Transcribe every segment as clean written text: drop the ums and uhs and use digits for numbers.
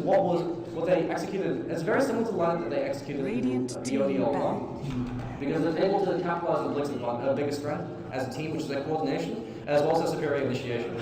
what they executed. It's very similar to the line that they executed in the ODL1, because they're able to capitalize on Blink's biggest strength as a team, which is their coordination, as well as their superior initiation.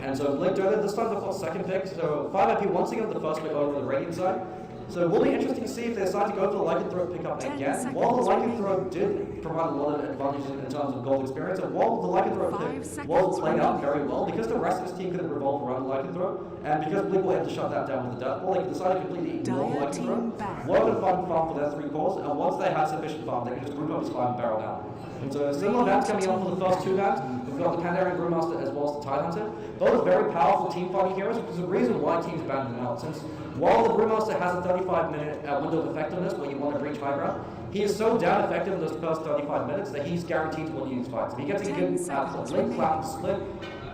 And so Blink Dota, this time they've got second pick, so 5IP once again the first pick over the Radiant side. So it will be interesting to see if they decide to go for the Lycanthrope pickup again. While the Lycanthrope did provide a lot of advantages in terms of gold experience, and while the Lycanthrope pick was played out very well, because the rest of this team couldn't revolve around the Lycanthrope, and because Blink were able to shut that down with the Death Ball, they decided to completely ignore the Lycanthrope, work and farm for their 3 cores, and once they had sufficient farm, they could just group up his 5 and barrel down. And so similar bans coming up for the first 2 bans. We've got the Pandaren Brewmaster as well as the Tidehunter. Both very powerful team fighting heroes, which is the reason why teams banned them out. Since while the Brewmaster has a 35-minute window of effectiveness where you want to breach high ground, he is so down effective in those first 35 minutes that he's guaranteed to win you these fights. If he gets a good Blink, Clap, Split,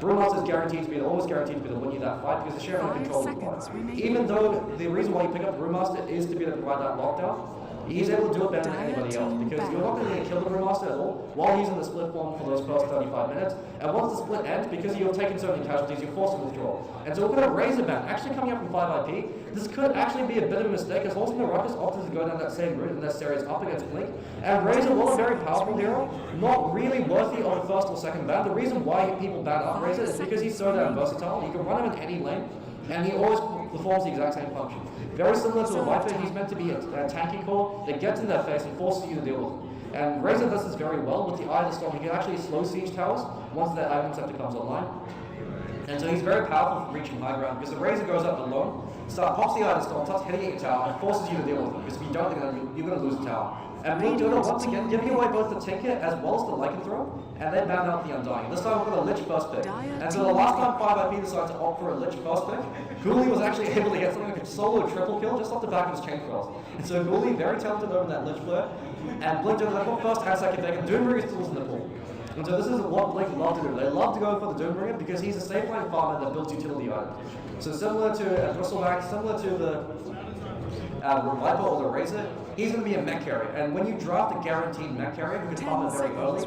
Brewmaster is guaranteed to be, almost guaranteed to be the win you that fight because the share of control of the fight. Even though the reason why you pick up Brewmaster is to be able to provide that lockdown, he's able to do it better than anybody else because you're not going to kill the Brewmaster at all while he's in the split form for those first 35 minutes. And once the split ends, because you're taking so many casualties, you're forced to withdraw. And so we're going to Razor ban, actually coming up from 5IP. This could actually be a bit of a mistake as Halsey the Ruckus opted to go down that same route in that series up against Blink. And Razor, while a very powerful hero, not really worthy of a first or second ban. The reason why people ban up Razor is because he's so damn versatile. You can run him in any lane, and he always performs the exact same function. Very similar to a Viper, he's meant to be a tanky core that gets in their face and forces you to deal with him. And Razor does this very well with the Eye of the Storm. He can actually slow siege towers once their Item Scepter comes online. And so he's very powerful for reaching high ground because the Razor goes up alone, pops the Eye of the Storm, starts hitting your tower, and forces you to deal with him. Because if you don't, you're going to lose the tower. And Blink Dota, once again, giving away both the Tinker as well as the Lycanthrope, and then ban out the Undying. This time we're going to Lich first pick. And so the last time 5IP decided to opt for a Lich first pick, Ghoulie was actually able to get something like a solo triple kill just off the back of his chain cross. And so Ghoulie, very talented over that Lich flare, and Blink Dota, they put first and second pick, and Doombringer still in the pool. And so this is what Blink love to do. They love to go for the Doombringer because he's a safe lane farmer that builds utility items. So similar to a Bristleback, similar to the Viper or the Razor, he's going to be a mech carrier. And when you draft a guaranteed mech carrier who can farm it very early,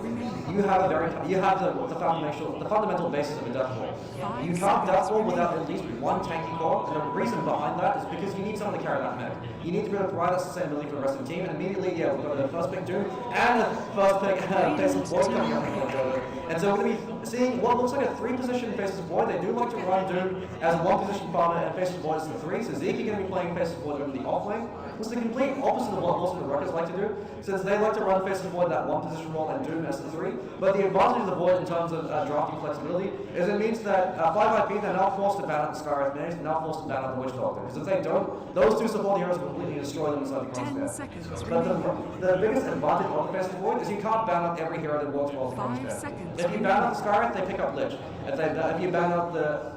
you have the fundamental basis of a Death Ball. You can't Death Ball without at least one tanky core, and the reason behind that is because you need someone to carry that mech. You need to be able to provide that sustainability for the rest of the team, and immediately, yeah, we've got the first pick Doom, and the first pick Faceless Boy coming up. And so we're going to be seeing what looks like a 3-position Faceless Boy. They do like to run Doom as a 1-position farmer, and Faceless Boy is the 3, so Zeke is going to be playing Faceless Boy over the off lane. It's the complete opposite of what most of the Ruckers like to do, since they like to run Faceless Void that 1-position role and Doom as the 3. But the advantage of the Void in terms of drafting flexibility is it means that 5IP, they're now forced to ban out the Skywrath Mage, they're now forced to ban out the Witch Doctor. Because if they don't, those 2 support heroes will completely destroy them inside the crosshair. But the biggest advantage of the Faceless Void is you can't ban out every hero that works well with the crosshair. If you ban out the Skywrath, they pick up Lich. If you ban out the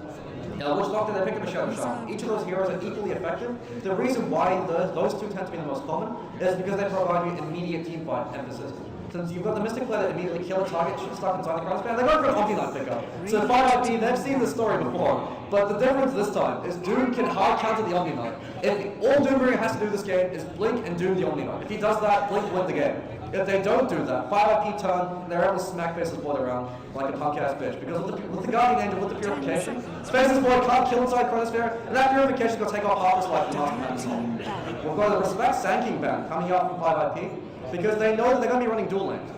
Witch Doctor, they pick up a Shadow Shaman. Each of those heroes are equally effective. The reason why those 2 tend to be the most common is because they provide you immediate team fight emphasis. Since you've got the Mystic Flare that immediately kill a target stuck inside the crosshair, they're going for an Omniknight pickup. So 5IP, they've seen this story before, but the difference this time is Doom can hard counter the Omniknight. If all Doombringer has to do this game is blink and Doom the Omniknight. If he does that, Blink win the game. If they don't do that, 5IP turn, they're able to smack Faceless Void around like a punk-ass bitch. Because with the Guardian Angel, with the Purification, Faceless Void can't kill inside Chronosphere, and that Purification's going to take off half his life from last man as well. We've got a Respect Sanking ban coming up from 5IP, because they know that they're going to be running dual lanes.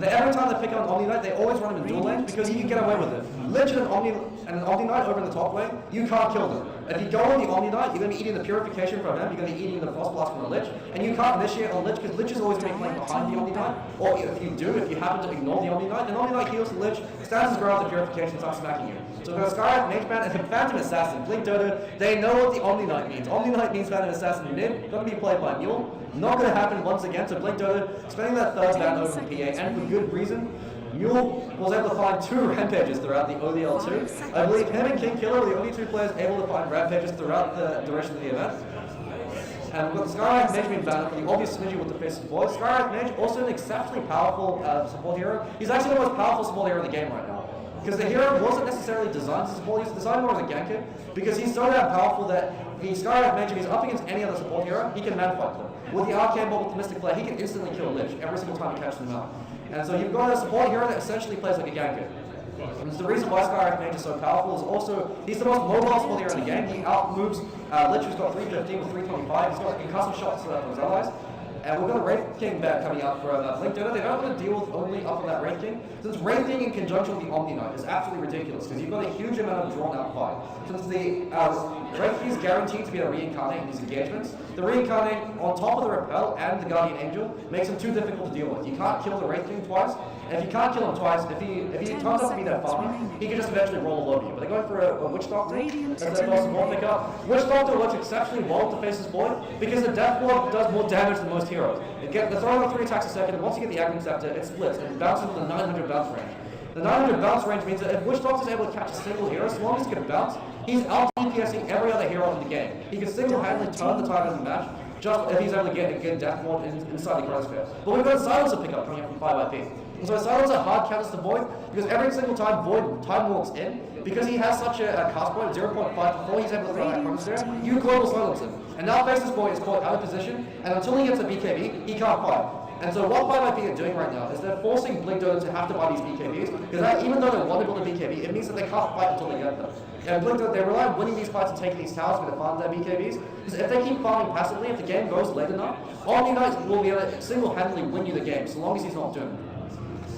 Every time they pick up an Omniknight, they always run him in dual lanes because you can get away with it. Lich and an Omniknight over in the top lane, you can't kill them. If you go on the Omniknight, you're going to be eating the Purification from him, you're going to be eating the Frost Blast from the Lich, and you can't initiate on Lich because Lich is always going to be playing behind the Omniknight. Or if you happen to ignore the Omniknight, then Omniknight heals the Lich, stands his ground with the Purification, and starts smacking you. So we've got Skywrath, Mage Ban, and Phantom Assassin. Blink Dota, they know what the Omniknight means. Omniknight means Phantom Assassin mid, going to be played by Mule. Not going to happen once again, so Blink Dota spending that third ban over PA, and for good reason. Mule was able to find 2 rampages throughout the ODL2. I believe him and King Killer were the only 2 players able to find rampages throughout the duration of the event. And we've got the Skywrath Mage being banned for the obvious synergy with the Faceless Void. Skywrath Mage, also an exceptionally powerful support hero. He's actually the most powerful support hero in the game right now. Because the hero wasn't necessarily designed as a support, he's designed more as a ganker, because he's so damn powerful that the Skywrath Mage, if he's up against any other support hero, he can man-fight them. With the Arcane Ball, with the Mystic Flare, he can instantly kill Lich every single time he catches them out. And so you've got a support hero that essentially plays like a ganker. And the reason why Sky Mage is so powerful is also he's the most mobile spell hero in the game. He outmoves Lich, who's got 315 with 325. He's got concussive shots for his allies. And we've got a Wraith King back coming up for Blink Donor. They don't want to deal with only up on that Wraith King. Since Wraith King in conjunction with the Omniknight is absolutely ridiculous because you've got a huge amount of drawn out fight. Since the Wraith King is guaranteed to be able to reincarnate in these engagements, the reincarnate on top of the Repel and the Guardian Angel makes him too difficult to deal with. You can't kill the Wraith King twice. And if you can't kill him twice, if he turns out to be their farmer, he can just eventually roll all over you. But they're going for a Witch Doctor as their most more pickup. Witch Doctor works exceptionally well to Faceless Void because the Death Ward does more damage than most heroes. They're throwing out 3 attacks a second, and once you get the Aghanim Scepter, it splits and bounces with the 900 bounce range. The 900 bounce range means that if Witch Doctor is able to catch a single hero, as long as he can bounce, he's out DPSing every other hero in the game. He can single-handedly turn the tide of the match just if he's able to get a good Death Ward inside the Chronosphere. But we've got a Silencer pickup coming up from 5IP. And so Silencer hard counters the Void because every single time Void time walks in, because he has such a cast point of 0.5 before he's able to throw that Chronosphere, you global silence him. And now Faceless Void is caught out of position, and until he gets a BKB, he can't fight. And so what 5IP are doing right now is they're forcing Blink Donor to have to buy these BKBs, because even though they want to build a BKB, it means that they can't fight until they get them. And Blink Donor, they rely on winning these fights and taking these towers for to farm their BKBs, because if they keep farming passively, if the game goes late enough, Omniknight will be able to single-handedly win you the game, so long as he's not doing it.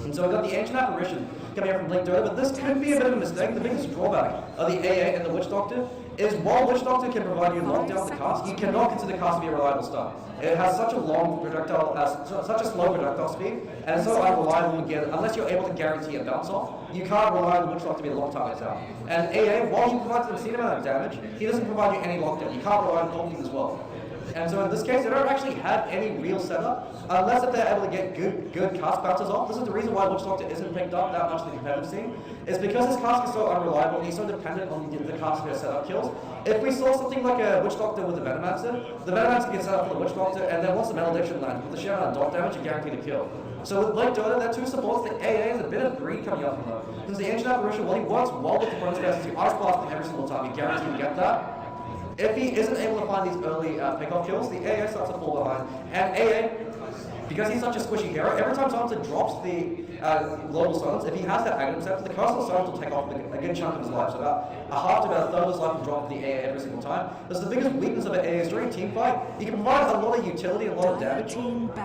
And so we've got the Ancient Apparition coming out from Blink Donor, but this could be a bit of a mistake. The biggest drawback of the AA and the Witch Doctor is while Witch Doctor can provide you lockdown to cast, you cannot consider cast to be a reliable start. It has such a long projectile, such a slow projectile speed, and it's so unreliable again, unless you're able to guarantee a bounce off, you can't rely on the Witch Doctor to be a long time out. And AA, while he provides an obscene amount of damage, he doesn't provide you any lockdown. You can't rely on Colton as well. And so in this case, they don't actually have any real setup, unless if they're able to get good cast bounces off. This is the reason why Witch Doctor isn't picked up that much in the competitive scene, is because his cast is so unreliable and he's so dependent on the cast of setup kills. If we saw something like a Witch Doctor with a Venomancer, the Venomancer gets set up for the Witch Doctor, and then once the Malediction lands, with the sheer amount of dot damage, you're guaranteed to kill. So with Blink Donor, they're two supports. The AA is a bit of greed coming up from them. Since the Ancient Apparition, well, he works well with the Chronosphere, since you Ice Blast him every single time, you're guaranteed to get that. If he isn't able to find these early pickoff kills, the AA starts to fall behind. And AA, because he's such a squishy hero, every time Silencer drops the global silence, if he has that Aghanim Scepter, the Castle Silence will take off a good chunk of his life. So about a half to about a third of his life will drop the AA every single time. That's the biggest weakness of an AA is during a team fight. You can provide a lot of utility, a lot of damage,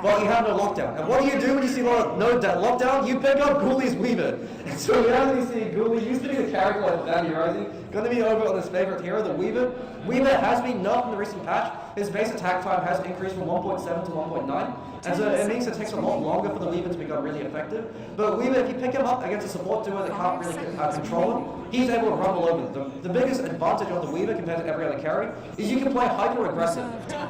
but you have no lockdown. And what do you do when you see no lockdown? You pick up Ghouli's Weaver. And so we actually see Ghoulie used to be the character like Vandy Rising, going to be over on his favorite hero, the Weaver. Weaver has been nerfed in the recent patch. His base attack time has increased from 1.7 to 1.9. And so it means it takes a lot longer for the Weaver to become really effective. But Weaver, if you pick him up against a support duo that can't really control him, he's able to run all over them. The biggest advantage of the Weaver compared to every other carry is you can play hyper-aggressive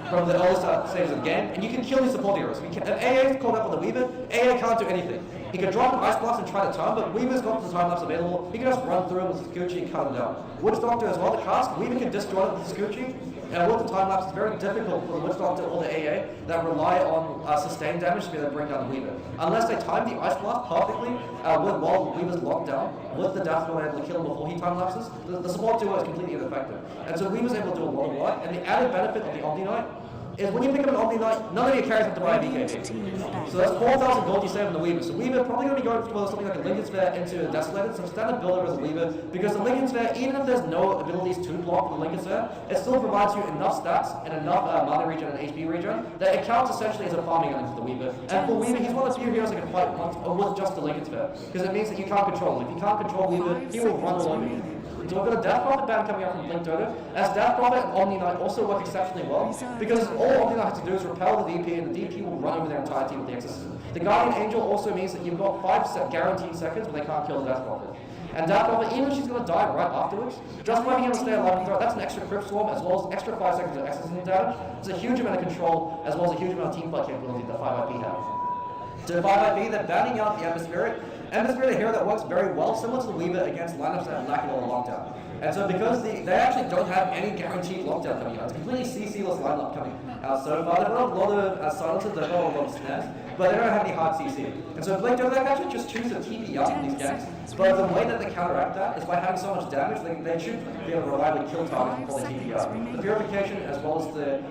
from the early stages of the game, and you can kill these support heroes. If AA is caught up with the Weaver, AA can't do anything. He can drop an Ice Blast and try to turn, but Weaver's got the time lapse available. He can just run through him with his Gucci and cut him down. Witch Doctor as well, the cast, Weaver can destroy it with his Gucci. And with the time lapse, it's very difficult for the Witch Doctor or the AA that rely on sustained damage to be able to bring down the Weaver. Unless they time the Ice Blast perfectly while Weaver's locked down, with the Death Lord able to kill him before he time lapses, the support duo is completely ineffective. And so Weaver's able to do a lot of work, and the added benefit of the Omniknight is when you pick up an Omniknight, none of your carries have to buy a BKB. So that's 4,000 gold you save on the Weaver. So Weaver probably going to be going for something like a Lincoln Sphere into a Desolated, some standard builder with the Weaver, because the Lincoln Sphere, even if there's no abilities to block the Lincoln Sphere, it still provides you enough stats and enough mana regen and HP regen that it counts essentially as a farming element for the Weaver. And for Weaver, he's one of the few heroes that can fight with just the Lincoln Sphere, because it means that you can't control him. If you can't control Weaver, he will run all over you. So we've got a Death Prophet ban coming out from Blink Donor, as Death Prophet and Omniknight also work exceptionally well, because all Omniknight has to do is repel the DP, and the DP will run over their entire team with the Exorcism. The Guardian Angel also means that you've got 5 guaranteed seconds where they can't kill the Death Prophet. And Death Prophet, even if she's going to die right afterwards, just by being able to stay alive and throw, that's an extra Crypt Swarm, as well as extra 5 seconds of Exorcism damage. It's a huge amount of control, as well as a huge amount of teamfight capability that 5IP have. To 5IP, they're banning out the Ember Spirit. Ember Spirit, a hero that works very well, similar to the Weaver against lineups that lack a lot of lockdown. And so because they actually don't have any guaranteed lockdown coming out, it's a completely CC-less lineup coming out so far. They've got a lot of silencers, they've got a lot of snares, but they don't have any hard CC. And so Blink Donor, they actually just choose to TP up in these ganks, but the way that they counteract that is by having so much damage, they should be able to reliably kill targets before they TP up. The Purification, as well as the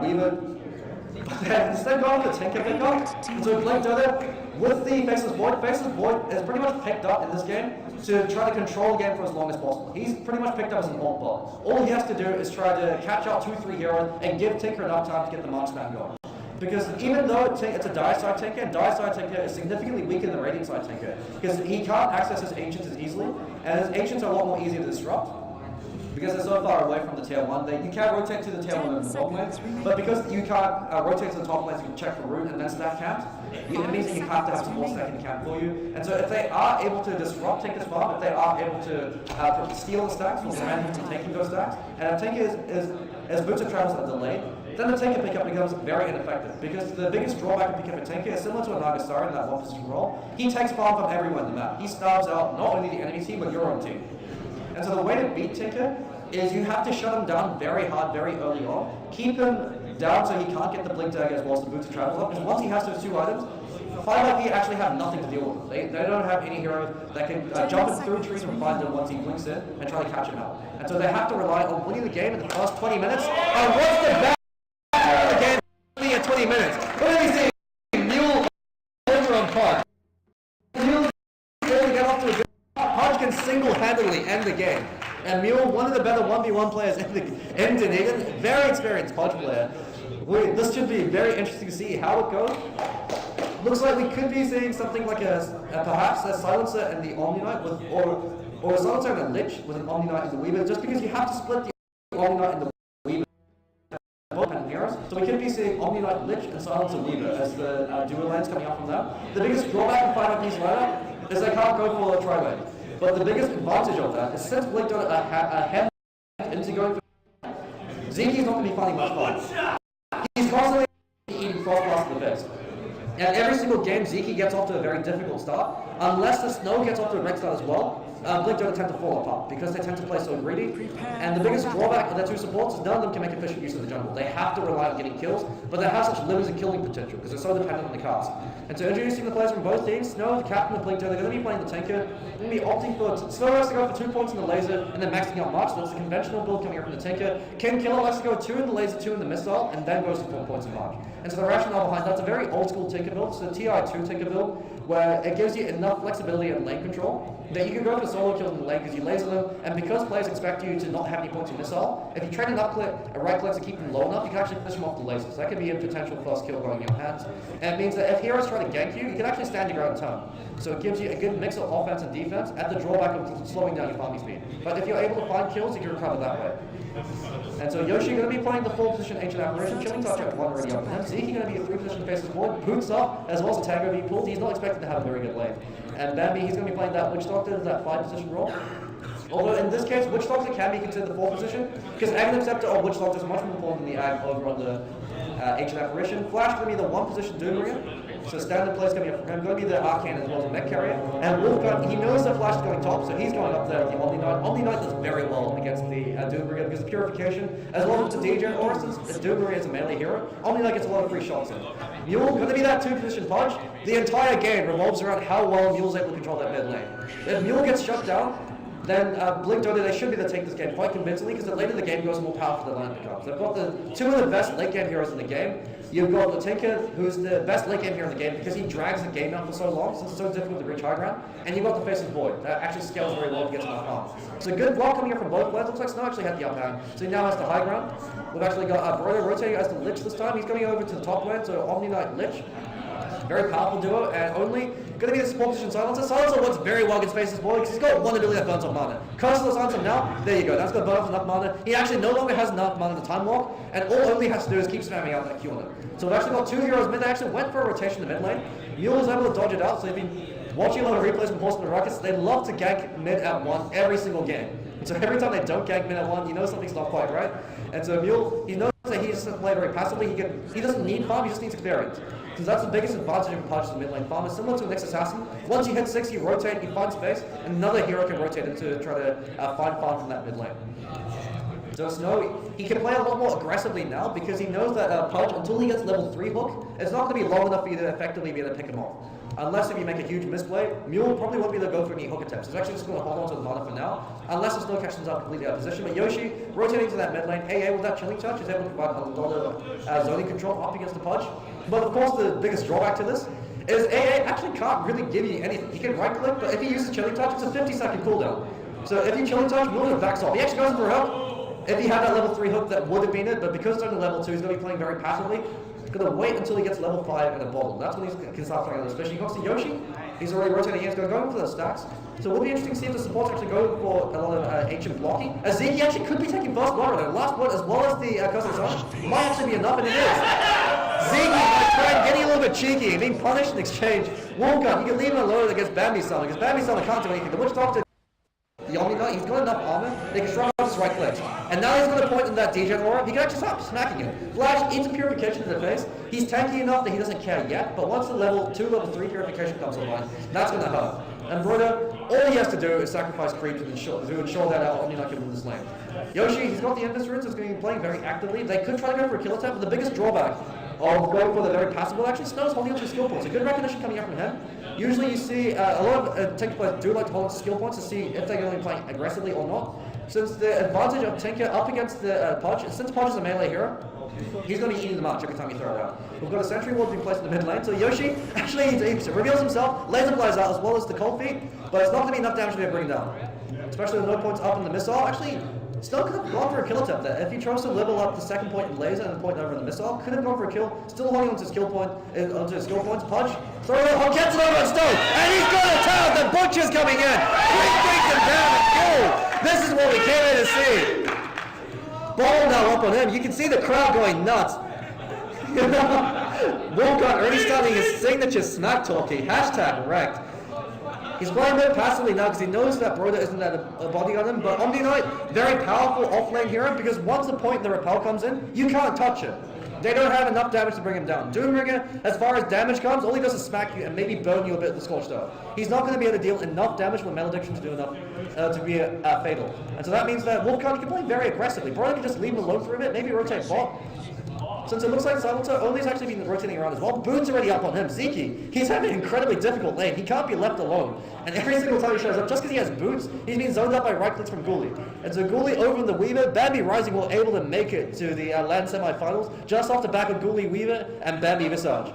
Weaver, instead going for the Tinker pickup, and so Blink Donor, with the Faceless Void is pretty much picked up in this game to try to control the game for as long as possible. He's pretty much picked up as an OPPA. All he has to do is try to catch out 2-3 heroes and give Tinker enough time to get the mark spam going. Because even though it's a dire side Tinker, and dire side Tinker is significantly weaker than the radiant side Tinker, because he can't access his ancients as easily, and his ancients are a lot more easier to disrupt. Because they're so far away from the tier 1, you can't rotate to the tier 1 of the top lanes, but because you can't rotate to the top lanes, you can check for root and then stack camps, it means that you have to have support stacking camp for you. And so if they are able to disrupt Tinker's farm, if they are able to steal the stacks, or prevent him from taking those stacks, and if Tinker is boots of travels are delayed, then the Tinker pickup becomes very ineffective, because the biggest drawback of picking a Tinker is similar to a Nagasari in that one position role. He takes farm from everyone in the map. He starves out not only the enemy team, but your own team. And so the way to beat Tinker is you have to shut him down very hard, very early on. Keep him down so he can't get the Blink Dagger as well as the Boots of Travel up, because once he has those 2 items, 5IP actually have nothing to deal with. They don't have any heroes that can jump through trees and find him once he blinks in and try to catch him out. And so they have to rely on winning the game in the first 20 minutes. And what's the best of the game winning at 20 minutes? What are we seeing? Mule over on Pudge. Mule able to get off to a good Pudge can single-handedly end the game. And Mule, one of the better 1v1 players in Dunedin, very experienced Pudge player. This should be very interesting to see how it goes. Looks like we could be seeing something like perhaps a Silencer and the Omniknight, or a Silencer and a Lich with an Omniknight and the Weaver, just because you have to split the Omniknight and the Weaver both kind of heroes. So we could be seeing Omniknight, Lich, and Silencer Weaver as the dual lanes coming up from that. The biggest drawback of 5IP's lineup is they can't go for a tri-lane. But the biggest advantage of that is since Blink Dot a head into going for Zeke's not going to be finding much fun. He's constantly eating Frostblast in the face. And every single game, Zeke gets off to a very difficult start. Unless the Snow gets off to a great start as well, Blink don't tend to fall apart because they tend to play so greedy. And the biggest drawback of their 2 supports is none of them can make efficient use of the jungle. They have to rely on getting kills, but they have such limited killing potential because they're so dependent on the cast. And so introducing the players from both teams, Snow, the captain of Blink, they're going to be playing the tanker. They're going to be opting for Snow has to go for 2 points in the laser and then maxing out March. So that's the conventional build coming up from the tanker. King Killer likes to go 2 in the laser, 2 in the missile, and then goes to 4 points in March. And so the rationale behind that's a very old school tinker build. It's a TI2 tinker build where it gives you enough flexibility and lane control that you can go for solo kills in the lane because you laser them, and because players expect you to not have any points in missile, if you train an up click, a right click to keep them low enough, you can actually push them off the lasers. So that could be a potential first kill going in your hands. And it means that if heroes try to gank you, you can actually stand your ground and turn. So it gives you a good mix of offense and defense at the drawback of slowing down your farming speed. But if you're able to find kills, you can recover that way. And so Yoshi going to be playing the 4-position Ancient Apparition, Chilling Touch at 1 already up for him. Zeke going to be a 3-position Faceless board, Boots up, as well as a Tango being pulled. He's not expected to have a very good lane. And Bambi, he's going to be playing that Witch Doctor, that 5-position role. Although in this case, Witch Doctor can be considered the 4th position, because Aghanim Scepter or Witch Doctor is much more important than the Ag over on the Ancient Apparition. Flash going to be the 1-position Doombringer. So standard plays going to be up for him, going to be the Arcane as well as a Mech Carrier. And Wolfgun, he knows that Flash is going top, so he's going up there with the Omniknight. Omniknight does very well against the Doombringer because of Purification, as well as the DJ Orison. The Doombringer is a melee hero. Omniknight gets a lot of free shots in. Mule, going to be that 2-position Pudge. The entire game revolves around how well Mule's able to control that mid lane. If Mule gets shut down, then Blink Dota, they should be able to take this game quite convincingly, because the later the game goes, the more powerful the line becomes. They've got the 2 of the best late game heroes in the game. You've got the Tinker, who's the best late game hero in the game because he drags the game out for so long, since it's so difficult to reach high ground. And you've got the Faceless Void, that actually scales very well to get to the farm. So good block coming here from both players. Looks like Snow actually had the up hand, so he now has the high ground. We've actually got Brodo rotating as the Lich this time. He's coming over to the top lane, so Omniknight Lich. Very powerful duo, and only going to be the support position Silencer. Silencer works very well against Faceless Void because he's got one ability that burns off mana. Curse the Silencer now, there you go, that's going to burn off enough mana. He actually no longer has enough mana to time walk, and all only has to do is keep spamming out that Q on it. So we've actually got 2 heroes mid. They actually went for a rotation in the mid lane. Mule was able to dodge it out, so they've been watching a lot of replays from Horseman and Ruckus. They love to gank mid at 1 every single game. So every time they don't gank mid at 1, you know something's not quite right. And so Mule, he knows that he doesn't play very passively. He doesn't need farm, he just needs experience. Because that's the biggest advantage of Pudge as a mid lane farmer. Similar to an Nyx Assassin, once you hit 6, you rotate, you find space, and another hero can rotate in to try to find farm from that mid lane. So Snow, he can play a lot more aggressively now because he knows that Pudge, until he gets level 3 hook, it's not going to be long enough for you to effectively be able to pick him off. Unless if you make a huge misplay, Mule probably won't be able to go for any hook attempts. He's actually just going to hold on to the mana for now, unless the Snow catches up completely out of position. But Yoshi, rotating to that mid lane, AA with that Chilling Touch, is able to provide a lot of zoning control up against the Pudge. But of course, the biggest drawback to this is AA actually can't really give you anything. He can right click, but if he uses Chilling Touch, it's a 50-second cooldown. So if you Chilling Touch, Wilder backs off. He actually goes in for a hook. If he had that level 3 hook, that would have been it, but because it's only level 2, he's going to be playing very passively. He's going to wait until he gets level 5 and a bottle. That's when he can start playing on this. Especially he comes to Yoshi, he's already rotating, he's going to go for those stacks. So it will be interesting to see if the supports actually go for a lot of ancient blocking. As Zeke actually could be taking first blood right now. Last blood, as well as the Cosmic Sun, might actually be enough, and it is. Zeke getting a little bit cheeky, being punished in exchange. Wolfgun, you can leave him alone against Bambi Summer, because Bambi Summer can't do anything. The Witch Doctor, the Omniknight, he's got enough armor, they can strong out his right clicks. And now he's going to point in that DJ aura, he can actually stop smacking him. Flash into Purification to the face. He's tanky enough that he doesn't care yet, but once the level 2, level 3 Purification comes online, that's going to hurt. And Broda, all he has to do is sacrifice creep to ensure that our Omniknight can win this lane. Yoshi, he's got the Endless Runes, he's going to be playing very actively. They could try to go for a kill attempt, but the biggest drawback of going for the very passive will actually Snow's holding on to skill points. A good recognition coming up from him. Usually you see a lot of Tinker players do like to hold on to skill points to see if they're going to be playing aggressively or not. Since the advantage of Tinker up against the Pudge, since Pudge is a melee hero, he's going to be eating the march every time you throw it out. We've got a Sentry Ward being placed in the mid lane, so Yoshi actually he reveals himself, laser flies out as well as the Cold Feet, but it's not going to be enough damage to be able to bring him down. Especially the no points up in the missile. Actually, still could have gone for a kill attempt there. If he chose to level up the second point in laser and the point over in the missile, could have gone for a kill, still holding onto his skill point, onto his skill points. Pudge, throw it up, gets it over on Stone, and he's got a town! The Butcher's coming in! Quick takes him down and goal! This is what we came in to see! Ball now up on him, you can see the crowd going nuts. Wolfgun already starting his signature smack talkie, hashtag wrecked. He's playing more passively now because he knows that Broda isn't at a body on him, but Omniknight, very powerful off-lane hero because once the point in the repel comes in, you can't touch it. They don't have enough damage to bring him down. Doomringer, as far as damage comes, all he does is smack you and maybe burn you a bit with the Scorched Earth. He's not going to be able to deal enough damage with Malediction to do enough to be fatal. And so that means that Wolfgun can play very aggressively. Broda can just leave him alone for a bit, maybe rotate bot. Since it looks like Silento only's actually been rotating around as well, Boone's already up on him. Zeke, he's having an incredibly difficult lane. He can't be left alone. And every single time he shows up, just because he has boots, he's being zoned up by right clicks from Ghoulie. And so Ghoulie over in the Weaver, Bambi Rising were able to make it to the LAN semi-finals just off the back of Ghoulie Weaver and Bambi Visage.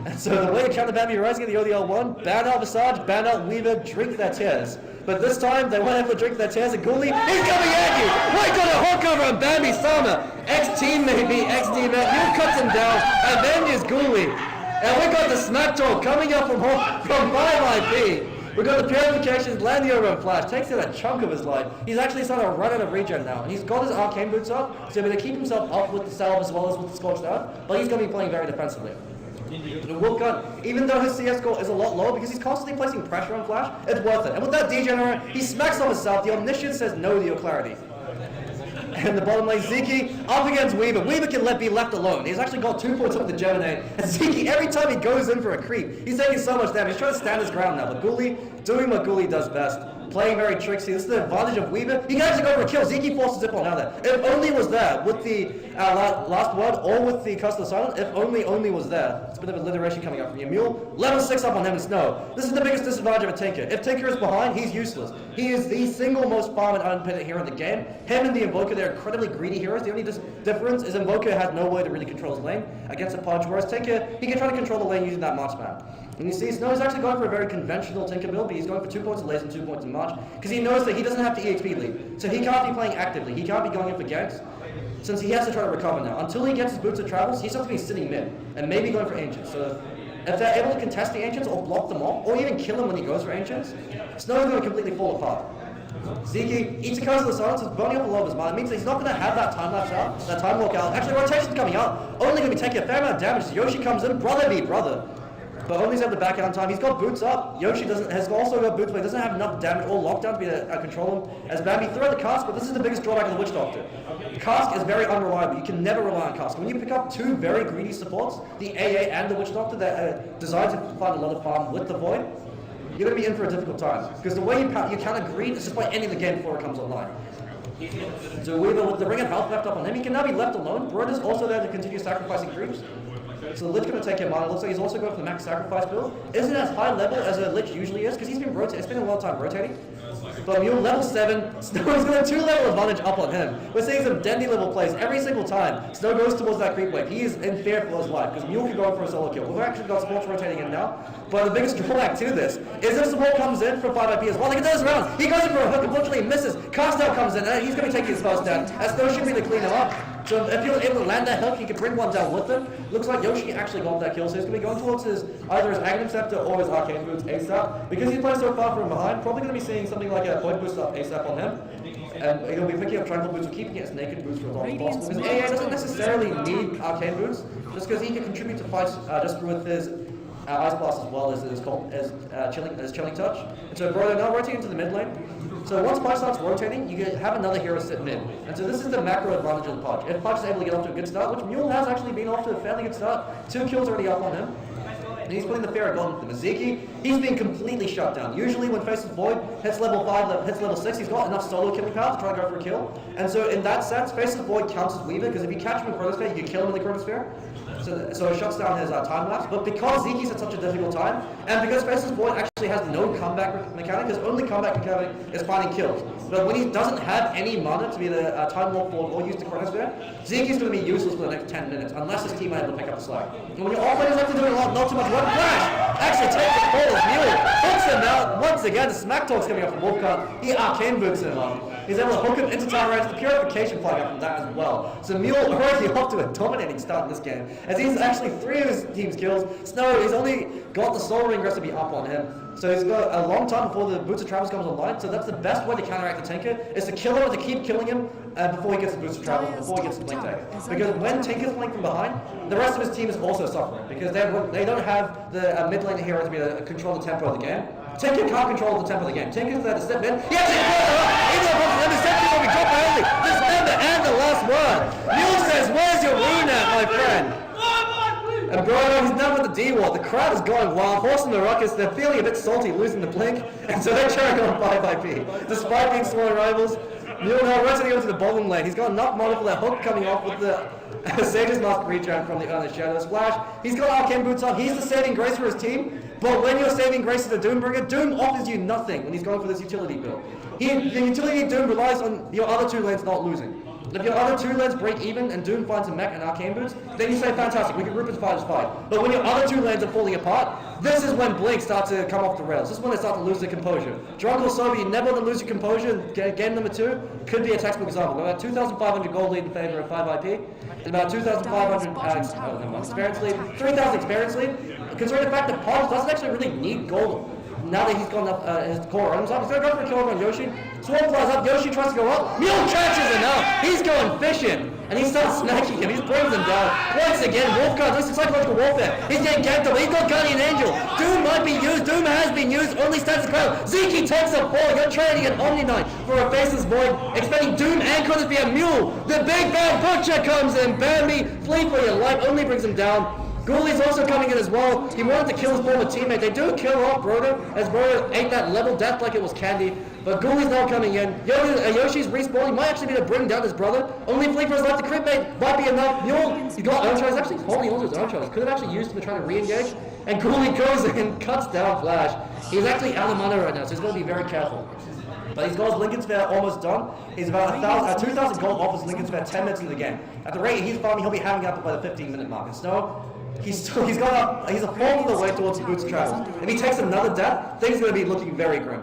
And so the way to counter Bambi Rising in the ODL1, ban out Visage, ban out Weaver, drink their tears. But this time, they weren't able to drink their tears, and Ghoulie, he's coming at you! Right, got a hook over on Bambi Sama! Ex-team maybe, ex-teammate, you cuts him down, and then is Ghoulie. And we got the smack talk coming up from 5IP. We got the Purifications, landing over on Flash, takes in a chunk of his life. He's actually starting to run out of regen now, and he's got his arcane boots up, so he's going to keep himself up with the salve as well as with the Scorched Earth, but he's going to be playing very defensively. The Wolfgun, even though his CS score is a lot lower because he's constantly placing pressure on Flash, it's worth it. And with that degenerate, he smacks on himself. The Omniscient says no to your clarity. And the bottom lane, Zeke up against Weaver. Weaver can be left alone. He's actually got 2 points up with the Gemini. And Zeke, every time he goes in for a creep, he's taking so much damage. He's trying to stand his ground now. But Ghoulie, doing what Ghoulie does best. Playing very tricksy. This is the advantage of Weaver. He can actually go for a kill. Zeke forces Zip on out there. If only was there with the last word or with the Curse of the Silent, if only was there. It's a bit of alliteration coming up from your Mule. Level 6 up on him and Snow. This is the biggest disadvantage of a Tinker. If Tinker is behind, he's useless. He is the single most farm and unpitted hero in the game. Him and the Invoker, they're incredibly greedy heroes. The only difference is Invoker has no way to really control his lane against a Pudge, whereas Tinker, he can try to control the lane using that Marchman. And you see, Snow is actually going for a very conventional Tinker build, but he's going for 2 points in laser and 2 points in March, because he knows that he doesn't have to EXP lead. So he can't be playing actively, he can't be going in for ganks, since he has to try to recover now. Until he gets his boots of travels, he's supposed to be sitting mid, and maybe going for Ancients. So if they're able to contest the Ancients, or block them off, or even kill him when he goes for Ancients, Snow is going to completely fall apart. Zeke eats a Curse of the Silence, is burning up a lot of his mana. It means that he's not going to have that time lapse out, that time walk out. Actually, rotation's coming out, only going to be taking a fair amount of damage. Yoshi comes in, brother be brother. But Omni's have the back out in time. He's got boots up. Yoshi has also got boots, but he doesn't have enough damage or lockdown to be able to control him. As Bambi throw the Cask, but this is the biggest drawback of the Witch Doctor. Cask is very unreliable. You can never rely on Cask. When you pick up 2 very greedy supports, the AA and the Witch Doctor, that are designed to find a lot of farm with the Void, you're going to be in for a difficult time. Because the way you counter greed is just by ending the game before it comes online. So Weaver, with the Ring of Health left up on him, he can now be left alone. Broad is also there to continue sacrificing creeps. So the Lich going to take him on. It looks like he's also going for the max sacrifice build. Isn't as high level as a Lich usually is, because he's been rotating. It's been a long time rotating. But Mule level 7, Snow's got a 2-level advantage up on him. We're seeing some Dendy level plays every single time. Snow goes towards that creep wave. He is in fear for his life because Mule can go for a solo kill. We've actually got Sports rotating in now. But the biggest drawback to this is if support comes in for 5 IP as well, like it does round. He goes in for a hook, unfortunately he misses. Cast out comes in, and he's going to be taking his first down. As Snow should be to clean him up. So if you're able to land that hook, he can bring one down with him. Looks like Yoshi actually got that kill, so he's going to be going towards either his Aghanim Scepter or his Arcane Boots ASAP. Because he's playing so far from behind, probably going to be seeing something like a point boost up ASAP on him. And he'll be picking up Tranquil Boots or keeping his naked boots for as long as possible. Because AA doesn't necessarily need Arcane Boots, just because he can contribute to fights just with his Ice Blast as well as Chilling Touch. And so Bro, they're now rotating into the mid lane. So once Pudge starts rotating, you have another hero sit mid. And so this is the macro advantage of the Pudge. If Pudge is able to get off to a good start, which Mule has actually been off to a fairly good start, 2 kills already up on him. And he's putting the fear of God with the Maziki. He's been completely shut down. Usually when Faceless Void hits level 5, hits level 6, he's got enough solo killing power to try and go for a kill. And so in that sense, Faceless Void counts as Weaver, because if you catch him in Chronosphere, you can kill him in the Chronosphere. So it shuts down his time lapse. But because Zeki's at such a difficult time, and because Faceless Void actually has no comeback mechanic, his only comeback mechanic is finding kills. But when he doesn't have any mana to be the time warp forward or use the Chronosphere, Zeki's going to be useless for the next 10 minutes unless his team are able to pick up the slack. And when your off-laners have to do a lot, not too much, one flash! Actually take the call as Mule hooks him out once again. The smack talk's coming up from Wolfcart. He Arcane Boots him up. He's able to hook him into tower range, the purification flying up from that as well. So Mule already off to a dominating start in this game, as he's actually 3 of his team's kills. Snow, he's only got the Soul Ring recipe up on him. So he's got a long time before the Boots of Travel comes online, so that's the best way to counteract the Tinker, is to kill him or to keep killing him before he gets the Boots of Travel, before he gets the Blink Tag. Because when Tinker's playing from behind, the rest of his team is also suffering, because they don't have the mid lane hero to be able to control the tempo of the game. Tinker can't control the tempo of the game. Tinker's there to step in. He actually even though the interception will be dropped by only. Just remember, and the last word. Mule says, where's your rune at, my friend? And bro, he's done with the D-Wall. The crowd is going wild, forcing the ruckus. They're feeling a bit salty, losing the blink, and so they're cheering on 5 IP. Despite being smaller rivals, Mule now rotating onto the bottom lane. He's got enough mana for that hook coming off with the Sage's Mask reach-out from the Earnest Shadow Splash. He's got Arcane Boots on. He's the saving grace for his team. But when you're saving grace to the Doombringer, Doom offers you nothing when he's going for this utility build. The utility Doom relies on your other 2 lanes not losing. If your other 2 lanes break even and Doom finds a mech and Arcane Boots, then you say, fantastic, we can group as 5 as 5. But when your other 2 lanes are falling apart, this is when Blink starts to come off the rails. This is when they start to lose their composure. Drunk or sober, you never want to lose your composure. Game number 2 could be a textbook example. About 2,500 gold lead in favor of 5 IP, and about 2,500 experience lead, 3,000 experience lead. Considering the fact that Pudge doesn't actually really need gold now that he's gone up his core items up. He's going to go for a kill on Yoshi. Swarm flies up, Yoshi tries to go up. Mule catches him out. He's going fishing. And he starts smacking him. He brings him down. Once again, Wolfguard, this is psychological warfare. He's getting ganked up. He's got Guardian Angel. Doom might be used. Doom has been used. Only stands the crowd. Zeki takes a fall. You're trading an Omniknight for a Faceless Void. Expecting Doom and Chronosphere Mule. The big bad butcher comes in. Bambi, flee for your life. Only brings him down. Ghoulies also coming in as well. He wanted to kill his former teammate. They do kill off Broder, as Broder ate that level death like it was candy. But Ghoulies now coming in. Yoshi's respawning. Might actually be to bring down his brother. Only flee for his life. The crit bait might be enough. Mule, he got Earth Charge. He's actually holding on to his Earth Charge. Could have actually used him to try to re-engage. And Ghoulie goes in, cuts down Flash. He's actually out of mana right now, so he's going to be very careful. But he's got his Lincoln Sphere almost done. He's about 2,000 gold off his Lincoln Sphere 10 minutes into the game. At the rate he's farming, he'll be having up by the 15-minute mark. And Snow, he's a fourth of the way towards the Boots of Travel. If he takes another death, things are going to be looking very grim.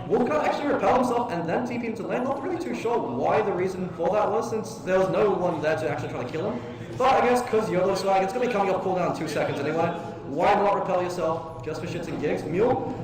Wolfguard actually repelled himself and then TP into lane. Not really too sure why the reason for that was, since there was no one there to actually try to kill him. But I guess because YOLO swag, it's going to be coming off cooldown in 2 seconds anyway. Why not repel yourself just for shits and gigs? Mule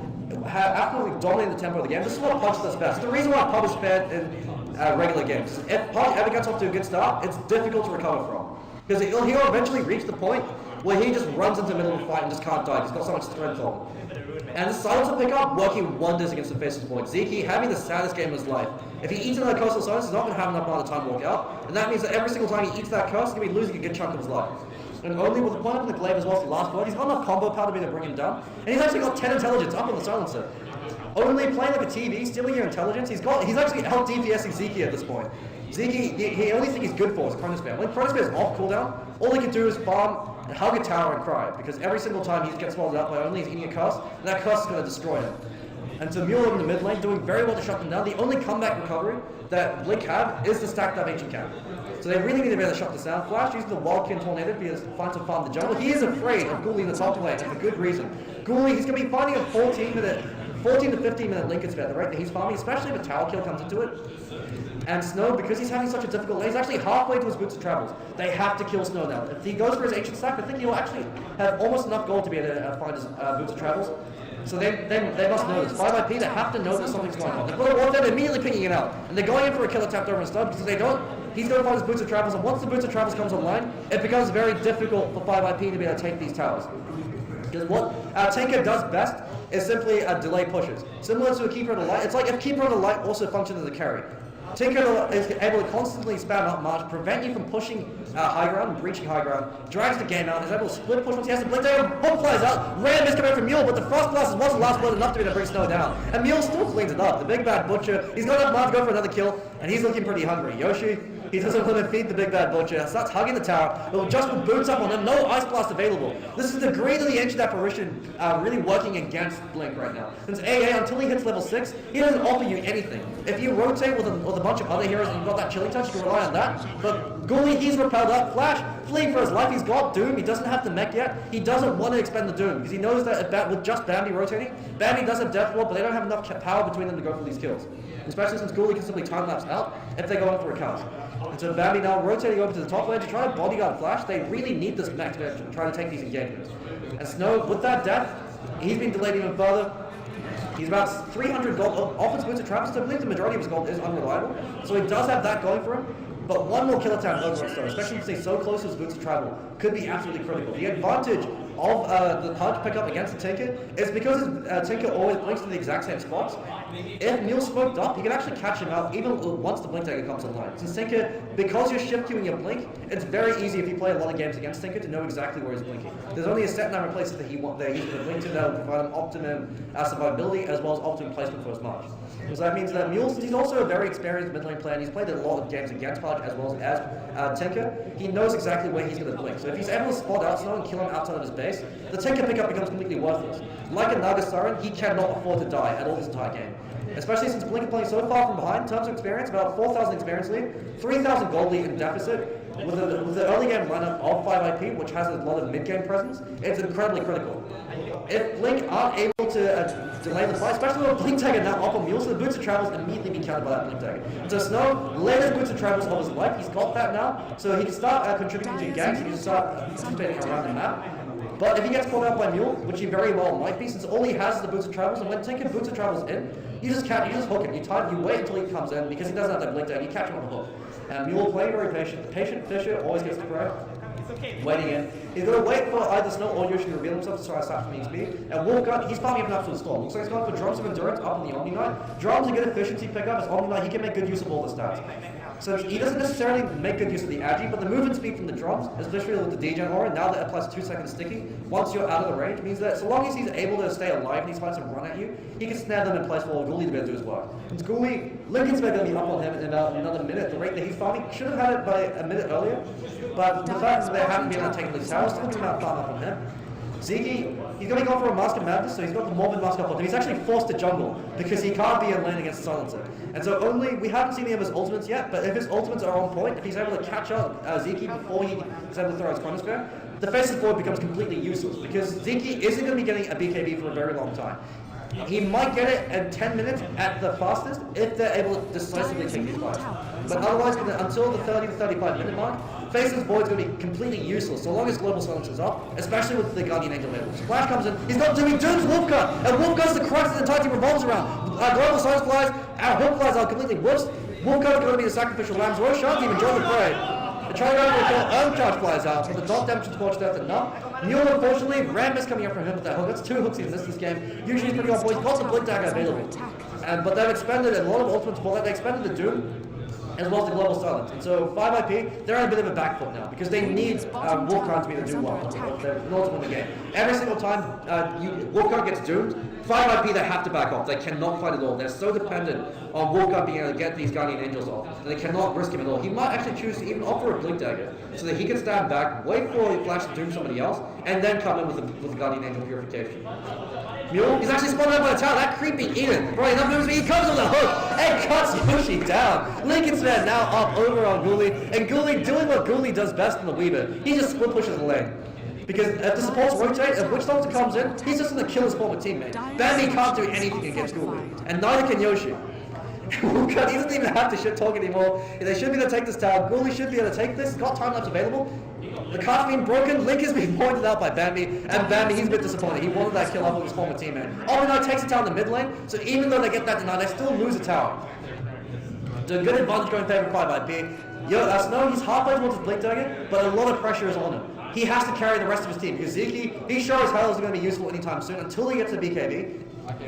absolutely dominated the tempo of the game. This is what Pudge does best. The reason why Pudge is fair in regular games. If Pudge ever gets off to a good start, it's difficult to recover from. Because he'll eventually reach the point where he just runs into the middle of a fight and just can't die. He's got so much strength on him. And the silencer pickup working wonders against the Faceless Void. Zeki having the saddest game of his life. If he eats another Coastal Silence, he's not going to have enough amount of time to walk out. And that means that every single time he eats that curse, he's going to be losing a good chunk of his life. And only with the point up in the glaive as well as the last word, he's got enough combo power to be able to bring him down. And he's actually got 10 intelligence up on the silencer. Only playing like a TV, stealing your intelligence, he's actually out DPSing Zeki at this point. Zeki, the only thing he's good for is Chronosphere. When Chronosphere is off cooldown, all he can do is farm and hug a tower and cry, because every single time he gets swallowed up by only he's eating a curse, and that curse is going to destroy him. And so Mule in the mid lane doing very well to shut them down. The only comeback recovery that Blink have is the stacked up ancient camp. So they really need to be able to shut this down. Flash using the Wildkin Tornado to be able to find some farm in the jungle. He is afraid of Ghoulie in the top lane, and for good reason. Ghoulie, he's going to be finding a 14 to 15 minute Lincoln spare, the rate that he's farming, especially if a tower kill comes into it. And Snow, because he's having such a difficult lane, he's actually halfway to his Boots of Travels. They have to kill Snow now. If he goes for his ancient stack, I think he'll actually have almost enough gold to be able to find his Boots of Travels. So they must know this. 5IP, they have to know that something's going on. They've got to warp them, immediately pinging it out. And they're going in for a killer tapped over and stun, because they don't, he's going to find his Boots of Travels, and once the Boots of Travels comes online, it becomes very difficult for 5IP to be able to take these towers. Because what Tinker does best is simply delay pushes. Similar to a Keeper of the Light, it's like if Keeper of the Light also functions as a carry. Tinker is able to constantly spam up March, prevent you from pushing high ground and breaching high ground, drags the game out, is able to split push once he has to blink there, hook flies out, random is coming out from Mule, but the Frost Blast was the last blood enough to be able to bring Snow down. And Mule still cleans it up. The big bad Butcher, he's got enough March to go for another kill, and he's looking pretty hungry. Yoshi, he doesn't want to feed the big bad Butcher, starts hugging the tower, but just with boots up on him, no Ice Blast available. This is the degree of the Ancient Apparition really working against Blink right now. Since AA, until he hits level 6, he doesn't offer you anything. If you rotate with a bunch of other heroes and you've got that chilling touch, you can rely on that. But Ghoulie, he's repelled up. Flash, fleeing for his life. He's got Doom. He doesn't have the mech yet. He doesn't want to expend the Doom because he knows that with just Bambi rotating, Bambi does have Death Ward, but they don't have enough power between them to go for these kills. Especially since Ghoulie can simply time lapse out if they go in for a cast. And so Bambi now rotating over to the top lane to try to bodyguard Flash. They really need this mech to try to take these engagements. And Snow, with that death, he's been delayed even further. He's about 300 gold off his Boots of Travels, so I believe the majority of his gold is unreliable. So he does have that going for him. But one more kill attack over on Snow, especially since he's so close to his Boots of Travel, could be absolutely critical. The advantage of the Pudge pickup against the Tinker is because Tinker always blinks to the exact same spots. If Mule's smoked up, you can actually catch him out even once the Blink Dagger comes online. Since Tinker, because you're shift queuing your Blink, it's very easy if you play a lot of games against Tinker to know exactly where he's blinking. There's only a set number of places that he's going to blink to that will provide him optimum survivability as well as optimum placement for his march. So that means that Mule, since he's also a very experienced mid lane player, and he's played a lot of games against Pudge as well as Tinker, he knows exactly where he's going to blink. So if he's able to spot out Snow and kill him outside of his base, the Tinker pickup becomes completely worthless. Like a Naga Siren, he cannot afford to die at all this entire game. Especially since Blink is playing so far from behind in terms of experience, about 4,000 experience lead, 3,000 gold lead in deficit. With the early game lineup of 5IP, which has a lot of mid-game presence, it's incredibly critical. If Blink aren't able to delay the fight, especially with Blink Dagger now up on Mule, so the Boots of Travels immediately be countered by that Blink Dagger. And so Snow, latest Boots of Travels of his life, he's got that now, so he can start contributing to ganks, he can start participating around the map. But if he gets caught out by Mule, which he very well might be, since all he has is the Boots of Travels, and when Tinker Boots of Travels in, you just hook him. You wait until he comes in, because he doesn't have that Blink Dagger, you catch him on the hook. And Mule playing very patient. The patient Fisher always gets the correct. Waiting in. He's going to wait for either Snow or Yoshi to reveal himself to try to start from speed. And Wolfgun, he's farming up an absolute storm. Looks like he's going for Drums of Endurance up on the Omniknight. Drums a good efficiency pickup as Omniknight, he can make good use of all the stats. So he doesn't necessarily make good use of the Agi, but the movement speed from the drums, especially with the degen aura, now that applies 2 seconds sticking, once you're out of the range, means that so long as he's able to stay alive and these fights and run at you, he can snare them in place for Ghoulie to be able to do his work. And Ghoulie, Lincoln's going to be up on him in about another minute. The rate that he's farming should have had it by a minute earlier, but the fact that they haven't been able to take these towers, still doing that farm up on him. Ziggy, he's going to go for a Mask of Madness, so he's got the Morbid Mask up on him. He's actually forced to jungle, because he can't be in lane against Silencer. And so we haven't seen any of his ultimates yet, but if his ultimates are on point, if he's able to catch up Ziki before he is able to throw his Chronosphere, the Faceless board becomes completely useless, because Ziki isn't going to be getting a BKB for a very long time. He might get it in 10 minutes at the fastest if they're able to decisively take these fights. But otherwise, until the 30 to 35 minute mark, Faceless Void's going to be completely useless so long as Global Silence is up, especially with the Guardian Angel labels. Flash comes in, he's got Doom's Wolfcut, and Wolfcut's the crux that the entire team revolves around. Global Silence flies, our Hook flies are completely whoops. Wolfcut's going to be the sacrificial lambs. Roy shan't even join the parade. The try to go for a kill, Charge flies out, but the dot damage to Torch Death enough. Mule, unfortunately, Ram is coming up from him with that hook. That's 2 hooks he's missed this game. Usually he's pretty on point. He's got the Blink Dagger available. But they've expended a lot of ultimates for that. They expended the Doom, as well as the Global Silence. And so 5IP, they're on a bit of a back foot now, because they need Wolfcon to be able to do well. They're not to win the game. Every single time Wolfcon gets doomed, 5IP, they have to back off. They cannot fight at all. They're so dependent on Wolfcon being able to get these Guardian Angels off, and they cannot risk him at all. He might actually choose to even offer a Blink Dagger, so that he can stand back, wait for Flash to doom somebody else, and then come in with the Guardian Angel Purification. Mule, he's actually spotted out by the tower. That creepy Eden. Bro, enough moves, he comes with a hook and cuts Yoshi down. Lincoln's Man now up over on Ghoulie, and Ghoulie doing what Ghoulie does best in the Weaver. He just split pushes the lane. Because if the supports rotate, if Witch Doctor comes in, he's just going to kill his former teammate. Bambi can't do anything against Ghoulie, and neither can Yoshi. He doesn't even have to shit talk anymore. They should be able to take this tower. Ghoulie should be able to take this. He's got time lapse available. The card's been broken. Link has been pointed out by Bambi, and Bambi, he's a bit disappointed. He wanted that kill off with his former teammate. Omniknight takes the tower in the mid lane, so even though they get that denied, they still lose the tower. So a good advantage going in favor of 5IP. Snow, he's halfway towards his Blink Dagger, but a lot of pressure is on him. He has to carry the rest of his team, because Ziki, he sure as hell isn't going to be useful anytime soon until he gets to BKB.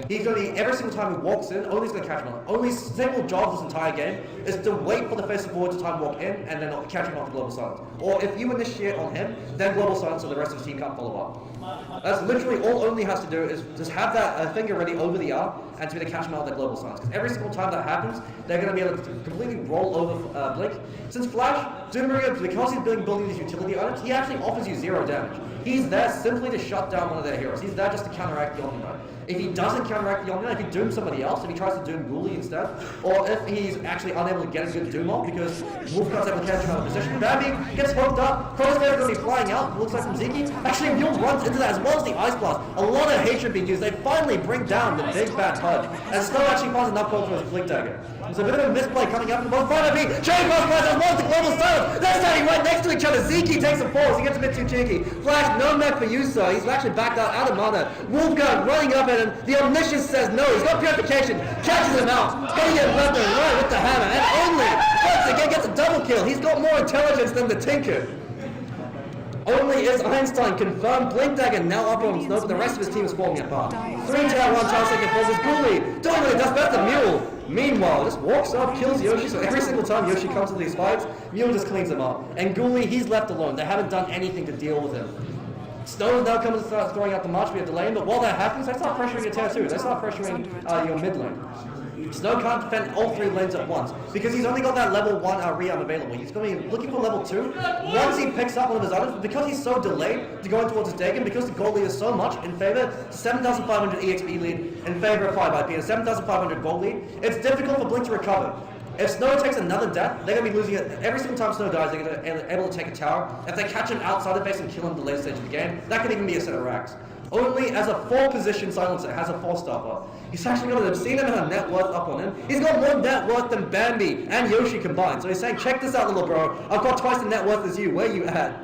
He's going to be, every single time he walks in, only he's going to catch him on. Only single job this entire game is to wait for the Faceless forward to time walk in and then catch him off the Global Silence. Or if you initiate on him, then Global Silence so the rest of his team can't follow up. That's literally all Only has to do is just have that finger ready over the R and to be able to catch him out of the Global Silence. Because every single time that happens, they're going to be able to completely roll over Blink. Since Flash, Doombringer, because he's building these utility items, he actually offers you 0 damage. He's there simply to shut down one of their heroes. He's there just to counteract the Omniknight. If he doesn't counteract the Omniknight, if he dooms somebody else, if he tries to doom Ghoulie instead, or if he's actually unable to get a good doom off because Wolfcut's able to catch him out of position, Bambi gets hooked up, Crossfair is going to be flying out, looks like from Ziki. Actually, Mule runs into that as well as the Ice Blast. A lot of hatred being used. They finally bring down the big bad Pudge, and Snow actually finds enough gold for his Blink Dagger. There's a bit of a misplay coming up from both 5IP. Chain Cross Flash as well as the Global Silence. They're standing right next to each other. Ziki takes a pause. He gets a bit too cheeky. Flash, no mech for you, sir. He's actually backed out of mana. Wolfgut running up at him. The Omniscience says no. He's got Purification. Catches him out. He's going to get left and right with the hammer. And only once again gets a double kill. He's got more intelligence than the Tinker. Only is Einstein confirmed. Blink Dagger now up on Snow, but the rest of his team is falling apart. 3 tower, 1 tower, second falls is Ghoulie. Doing what he does best, the Mule. Meanwhile, just walks up, kills Yoshi, so every single time Yoshi comes to these fights, Mule just cleans him up. And Ghoulie, he's left alone. They haven't done anything to deal with him. Snow now comes to start throwing out the March via delay, but while that happens, they start pressuring your tier 2. They start pressuring your mid lane. Snow can't defend all 3 lanes at once because he's only got that level 1 rearm available. He's going to be looking for level 2. Once he picks up one of his items, because he's so delayed to going towards his Dagon, because the gold lead is so much in favor, 7,500 EXP lead in favor of 5IP and 7,500 gold lead, it's difficult for Blink to recover. If Snow takes another death, they're going to be losing it. Every single time Snow dies, they're going to be able to take a tower. If they catch him outside the base and kill him at the later stage of the game, that could even be a set of racks. Only as a 4-position silencer has a 4-star. He's actually got to seen him have net worth up on him. He's got more net worth than Bambi and Yoshi combined. So he's saying, check this out, little bro. I've got twice the net worth as you. Where you at?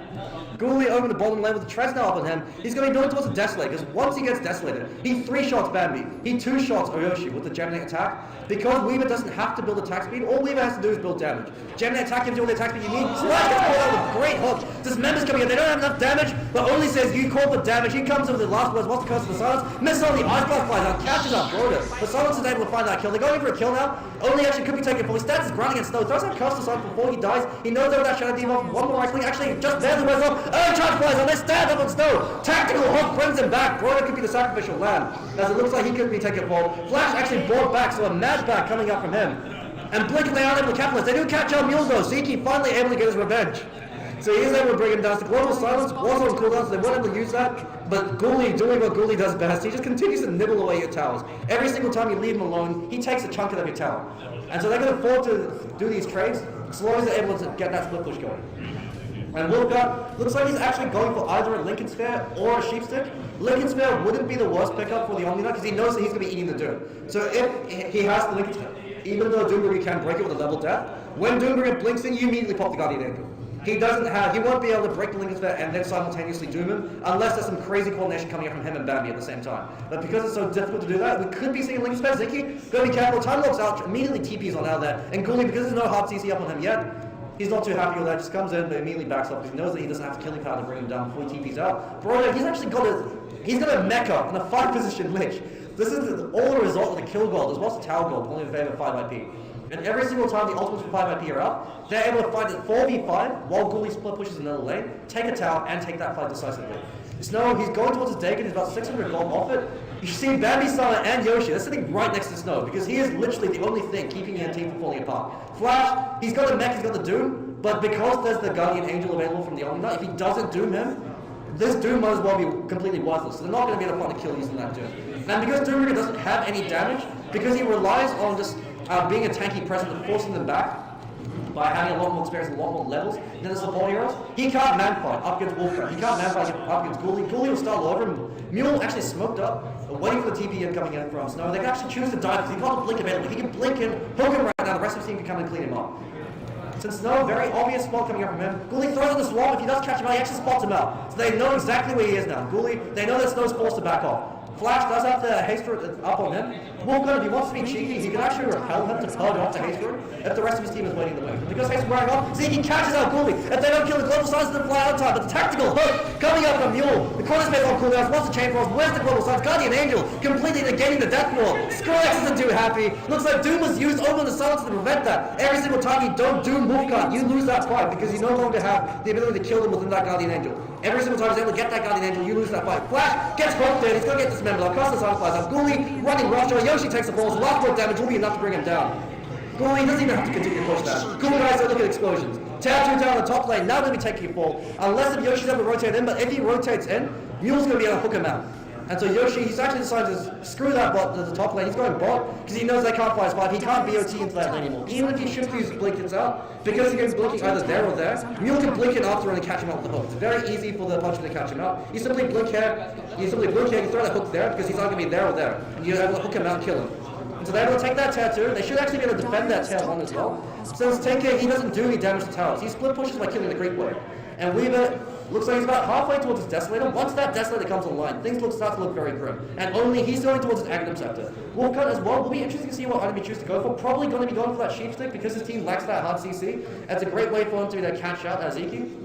Ghoulie over the bottom lane with the Trez now up on him. He's going to be building towards the Desolate, because once he gets Desolated, he 3-shots Bambi. He 2-shots Yoshi with the Geminate attack. Because Weaver doesn't have to build attack speed, all Weaver has to do is build damage. Geminate attack gives you all the attack speed you need. Slash gets called out with great hooks. This member's coming in, they don't have enough damage, but Only says you call for damage. He comes in with the last words, what's the curse of the silence? Misses on the Ice Blast flies out, catches up Broder. But Silence is able to find that kill. They're going for a kill now. Only actually could be taken full. He stands his ground against Snow, throws out curse to Silence before he dies. He knows over that Shadow Demon off, one more right click, actually just barely wears off. Early charge flies on, they stand up on Snow. Tactical hook brings him back. Broder could be the sacrificial lamb, as it looks like he could be taken full. Flash actually brought back, so a mad back coming up from him. And Blink, they aren't able to capitalize. They do catch out Mule though. Ziki finally able to get his revenge. So he is able to bring him down. The Global Silence was on cooldown, so they weren't able to use that. But Ghoulie, doing what Ghoulie does best, he just continues to nibble away your towers. Every single time you leave him alone, he takes a chunk of your tower. And so they can afford to do these trades as long as they're able to get that split push going. And Wolfgut looks like he's actually going for either a Lincoln Sphere or a Sheepstick. Lincoln Sphere wouldn't be the worst pickup for the Omniknight because he knows that he's going to be eating the Doom. So if he has the Lincoln Sphere, even though Doombringer can break it with a level death, when Doombringer blinks in, you immediately pop the Guardian Angel. He won't be able to break the Lincoln Sphere and then simultaneously doom him unless there's some crazy coordination coming up from him and Bambi at the same time. But because it's so difficult to do that, we could be seeing a Lincoln Sphere. Ziki, gotta be careful. Time locks out, immediately TP's on out there. And Ghoulie, because there's no hard CC up on him yet, he's not too happy with that. Just comes in, but immediately backs up because he knows that he doesn't have to killing power to bring him down before he TP's out. Broder, he's actually got a mecha on a 5-position Lich. This is all a result of the kill gold as well as the tower gold, only in favor of 5IP. And every single time the ultimates for 5IP are out, they're able to fight it 4v5 while Ghoulie split pushes another lane, take a tower, and take that fight decisively. Snow, he's going towards his Dagon, he's about 600 gold off it. You see Bambi, Sana, and Yoshi, they're sitting right next to Snow because he is literally the only thing keeping their team from falling apart. Flash, he's got the mech, he's got the Doom, but because there's the Guardian Angel available from the Omniknight, if he doesn't doom him, this Doom might as well be completely worthless. So they're not going to be able to find a kill using that Doom. And because Doombringer doesn't have any damage, because he relies on just being a tanky presence and forcing them back by having a lot more experience and a lot more levels than the support heroes, he can't man-fight up against Wolfgang. He can't man-fight up against Ghoulie. Ghoulie will start all over him. Mule actually smoked up, waiting for the TP in coming in from Snow. They can actually choose to die because he's got a blink available. He can blink in, hook him right now, the rest of the team can come and clean him up. Since Snow, very obvious spot coming up from him. Ghoulie throws on the swamp. If he does catch him out, he actually spots him out. So they know exactly where he is now. Ghoulie, they know that Snow's forced to back off. Flash does have the haste root up on him. Wolfgang, if he wants to be cheeky, he can actually repel him to purge off the haste root if the rest of his team is waiting in the wings. But because haste is wearing off, Zeke catches out Ghoulie. If they don't kill the global signs, then fly out of time. But the tactical hook coming up from Mule. The corner space on cooldowns, wants the chain frost. Where's the global signs? Guardian Angel completely negating the death wall. Skrillex isn't too happy. Looks like Doom was used over the silence to prevent that. Every single time you don't Doom Wolfgang, you lose that fight because you no longer have the ability to kill them within that Guardian Angel. Every single time he's able to get that Guardian Angel, you lose that fight. Flash gets hooked in, he's going to get dismembered. I'll cast the Sunflies up. Ghoulie running roughshod. Yoshi takes the balls. Last more damage will be enough to bring him down. Ghoulie doesn't even have to continue to push that. Cool guys don't look at explosions. Tattoo down the top lane, now going to be taking a fall. Unless if Yoshi's able to rotate in, but if he rotates in, Mule's going to be able to hook him out. And so Yoshi, he's actually decided to screw that bot to the top lane. He's going bot because he knows they can't fly his 5. He can't BOT into that lane anymore. Even if he should use Blinkins out, because he can blinking either there or there, Mule can blink in after and catch him out with the hook. It's very easy for the puncher to catch him out. You simply blink here, you throw the hook there because he's not going to be there or there. And you're able to hook him out and kill him. And so they're able to take that tattoo. They should actually be able to defend that tail on as well. Since Tinker, he doesn't do any damage to towers. He split pushes by killing the Greek wave. And Weaver looks like he's about halfway towards his Desolator. Once that Desolator comes online, things start to look very grim. And only he's going towards his Aghanim Scepter. Wolfgang as well will be interesting to see what item he chooses to go for. Probably going to be going for that Sheep Stick because his team lacks that hard CC. It's a great way for him to be able to catch out Zeki.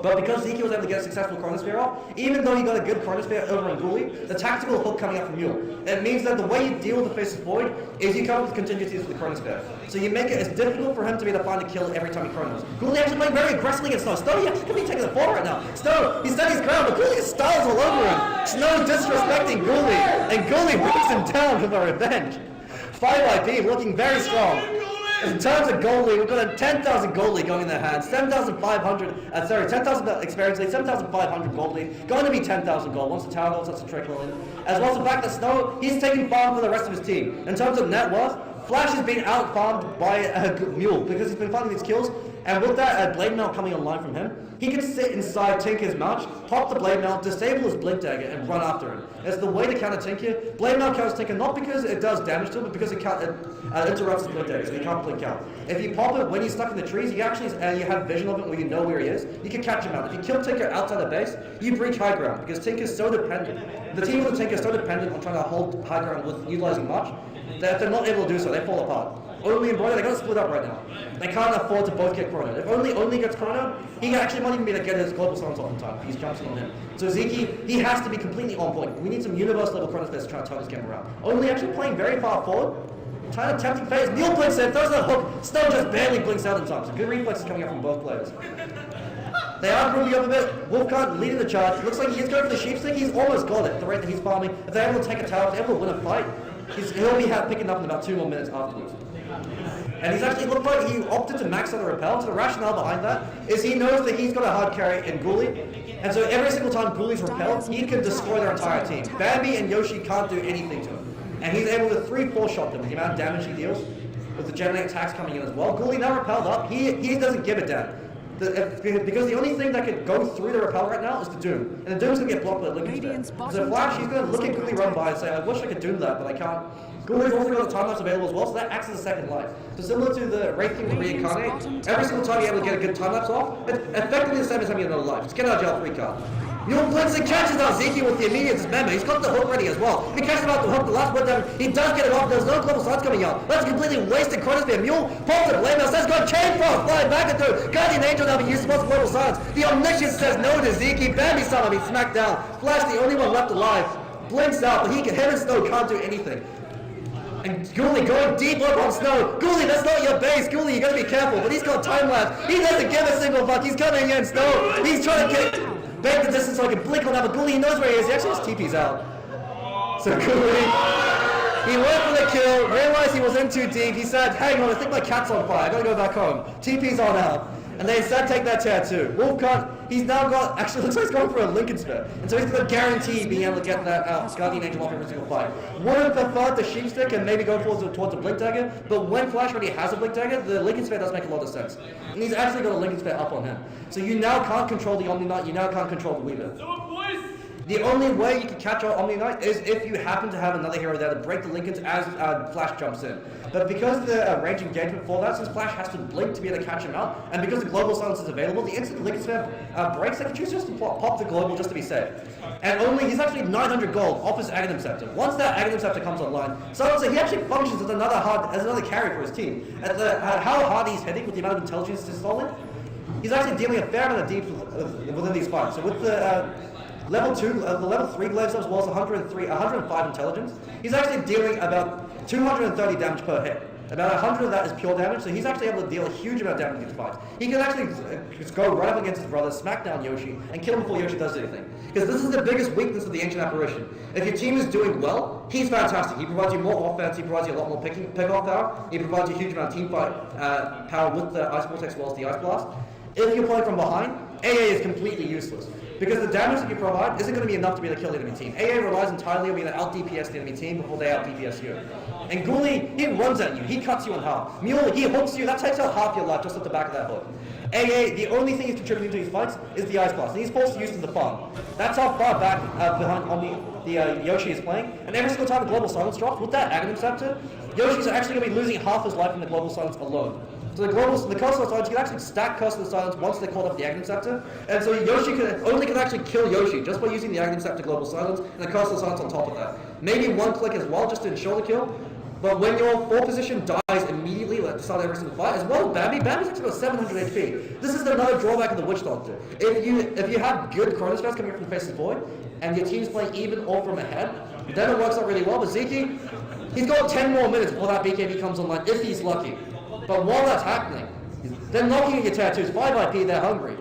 But because Zeki was able to get a successful Chronosphere off, even though he got a good Chronosphere over on Ghoulie, the tactical hook coming up from Mule. It means that the way you deal with the Faceless Void is you come up with contingencies for the Chronosphere. So you make it as difficult for him to be able to find a kill every time he Chronos. Ghoulie actually playing very aggressively against Snow. Snow, he actually could be taking the fall right now. Snow, he stands his ground, but Ghoulie just styles all over him. Snow disrespecting Ghoulie, and Ghoulie brings him down with a revenge. 5 IP looking very strong. In terms of Goldie, we've got a 10,000 Goldie going in their hands, 10,000 experience lead, 7,500 Goldie, going to be 10,000 gold once the tower gold starts to trickle in. As well as the fact that Snow, he's taking farm for the rest of his team. In terms of net worth, Flash is being out-farmed by Mule because he's been finding these kills, and with that Blade Mail coming online from him, he can sit inside Tinker's March, pop the Blade Mail, disable his Blink Dagger, and run after him. It's the way to counter Tinker. Blade Mail counters Tinker not because it does damage to him, but because it interrupts the Blink Dagger, so he can't blink out. If you pop it when he's stuck in the trees, you actually you have vision of it where you know where he is, you can catch him out. If you kill Tinker outside the base, you breach high ground, because Tinker's so dependent. The team with the Tinker is so dependent on trying to hold high ground with utilizing March, that if they're not able to do so, they fall apart. Only and Broiler, they're going to split up right now. They can't afford to both get Chrono. If only gets Chrono, he actually might even be able to get his global summons off in time. He's jumping on him. So Zeki, he has to be completely on point. We need some universe level Chrono Space to try to turn this game around. Only actually playing very far forward, trying to tempt phase. Neil blinks in, throws that hook. Snow just barely blinks out in time. So good reflexes coming up from both players. They are grouping up a bit. Wolfgang leading the charge. Looks like he is going for the Sheep Stick. He's almost got it, the rate that he's farming. If they're able to take a tower, if they're able to win a fight, he'll be picking up in about 2 more minutes afterwards. And he's actually looked like he opted to max out the repel. So the rationale behind that is he knows that he's got a hard carry in Ghoulie. And so every single time Ghoulie's repelled, he can destroy their entire team. Bambi and Yoshi can't do anything to him. And he's able to 3-4 shot them with the amount of damage he deals, with the generating attacks coming in as well. Ghoulie now repelled up, he doesn't give a damn. Because the only thing that can go through the repel right now is the Doom. And the Doom's going to get blocked by the Lincoln Spare. So Flash, he's going to look at quickly run by and say, I wish I could Doom that, but I can't. Ghoulie's also got the time lapse available as well, so that acts as a second life. So similar to the Wraith King with Reincarnate, every single time you're able to get a good time lapse off, it's effectively the same as having another life. It's get out of jail free card. Mule blinks and catches out Zeki with the immediate dismember. He's got the hook ready as well. He catches him out the hook, the last one down. He does get it off. There's no global sides coming out. That's a completely wasted Chronosphere. Mule pops it. Blade Mail says go chain frost, flying back and through. Guardian Angel now being used to most global sides. The Omniscience says no to Zeki. Bambi somehow being smacked down. Flash, the only one left alive, blinks out, but him and Snow can't do anything. And Ghoulie going deep over on Snow. Ghoulie, that's not your base. Ghoulie, you gotta be careful. But he's got time lapse. He doesn't give a single fuck. He's coming in Snow. He's trying to beg the distance so I can blink on that, but Ghoulie, he knows where he is. He actually just TP's out. So Ghoulie, he went for the kill, realized he was in too deep. He said, hang on, I think my cat's on fire. I gotta go back home. TP's on out. And they instead take that tier 2. Wolf can't, he's now got, actually looks like he's going for a Lincoln Sphere. And so he's going to guarantee being able to get that Guardian Angel off every single fight. Would have preferred the Sheep Stick and maybe go towards a Blink Dagger, but when Flash already has a Blink Dagger, the Lincoln Sphere does make a lot of sense. And he's actually got a Lincoln Sphere up on him. So you now can't control the Omniknight, you now can't control the Weaver. The only way you can catch out Omniknight is if you happen to have another hero there to break the Lincolns as Flash jumps in. But because the range engagement for that, since Flash has to blink to be able to catch him out, and because the global silence is available, the instant the Lincoln Sphere breaks, they can choose just to pop the global just to be safe. And he's actually 900 gold off his Aghanim Scepter. Once that Aghanim Scepter comes online, so he actually functions as another carry for his team. At how hard he's hitting with the amount of intelligence he's stolen, he's actually dealing a fair amount of deeps within these fights. So with the level 2, the level 3 glaive subs was 105 intelligence. He's actually dealing about 230 damage per hit. About 100 of that is pure damage, so he's actually able to deal a huge amount of damage in these fights. He can actually just go right up against his brother, smack down Yoshi, and kill him before Yoshi does anything. Because this is the biggest weakness of the Ancient Apparition. If your team is doing well, he's fantastic. He provides you more offense, he provides you a lot more pick-off power, he provides you a huge amount of team fight power with the Ice Vortex as well as the Ice Blast. If you're playing from behind, AA is completely useless. Because the damage that you provide isn't going to be enough to be able to kill the enemy team. AA relies entirely on being able to out-DPS the enemy team before they out-DPS you. And Ghoulie, he runs at you, he cuts you in half. Mule, he hooks you, that takes out half your life just at the back of that hook. AA, the only thing he's contributing to these fights is the Ice Blast, and he's forced to use it in the farm. That's how far back behind the Yoshi is playing, and every single time the Global Silence drops, with that Aghanim Scepter, Yoshi's actually going to be losing half his life from the Global Silence alone. So the Curse of Silence, you can actually stack Curse of Silence once they caught up the Aghanim Scepter, and so Yoshi can actually kill Yoshi just by using the Aghanim Scepter Global Silence and the Curse of Silence on top of that. Maybe one click as well just to ensure the kill, but when your 4 position dies immediately at the start of every single fight, as well as Bambi's actually got 700 HP. This is another drawback of the Witch Doctor. If you have good Chronostraps coming from Faceless Void, and your team's playing even or from ahead, then it works out really well, but Zeke, he's got 10 more minutes before that BKB comes online, if he's lucky. But while that's happening, they're knocking at your tattoos, 5 IP, they're hungry.